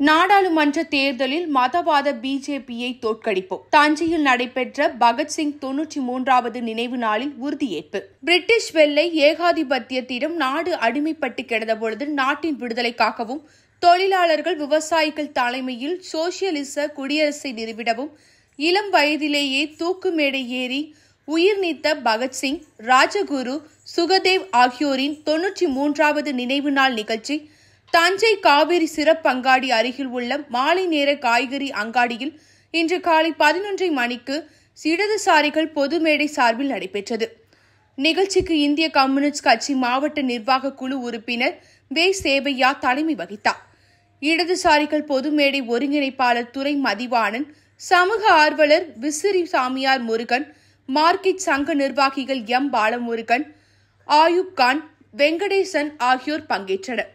நாடாளுமன்ற தேர்தலில் மதவாத பிஜேபியை தோற்கடிப்போம். தஞ்சையில் நடைபெற்ற பகத்சிங் 93வது நினைவு நாளில் உறுதியேற்பு. பிரிட்டிஷ் வெள்ளை ஏகாதிபத்தியத்திடம் நாடு அடிமைப்பட்டு கிடந்தபொழுது நாட்டின் விடுதலைக்காகவும் தொழிலாளர்கள் விவசாயிகள் தலைமையில் சோசியலிச குடியரசை நிறுவிடவும் இளம் வயதிலேயே தூக்கு மேடை ஏறி உயிர் நீத்த பகத்சிங், ராஜகுரு, சுகதேவ் ஆகியோரின் 93வது நினைவு நாள் நிகழ்ச்சி தஞ்சை காவிரி சிறப்பங்காடி அருகில் உள்ள மாலை நேர காய்கறி அங்காடியில் இன்று காலை 11:30 மணிக்கு இடதுசாரிகள் பொது மேடை சார்பில் நடைபெற்றது. நிகழ்ச்சிக்கு இந்திய கம்யூனிஸ்ட் கட்சி மாவட்ட நிர்வாக குழு உறுப்பினர் வே. சேவையா தலைமை வகித்தார். இடதுசாரிகள் பொது மேடை ஒருங்கிணைப்பாளர் துரை மதிவாணன், சமூக ஆர்வலர் விசிறி சாமியார் முருகன், மார்க்கெட் சங்க நிர்வாகிகள் எம். பாலமுருகன், ஆயூப் கான், வெங்கடேசன் ஆகியோர் பங்கேற்றனர்.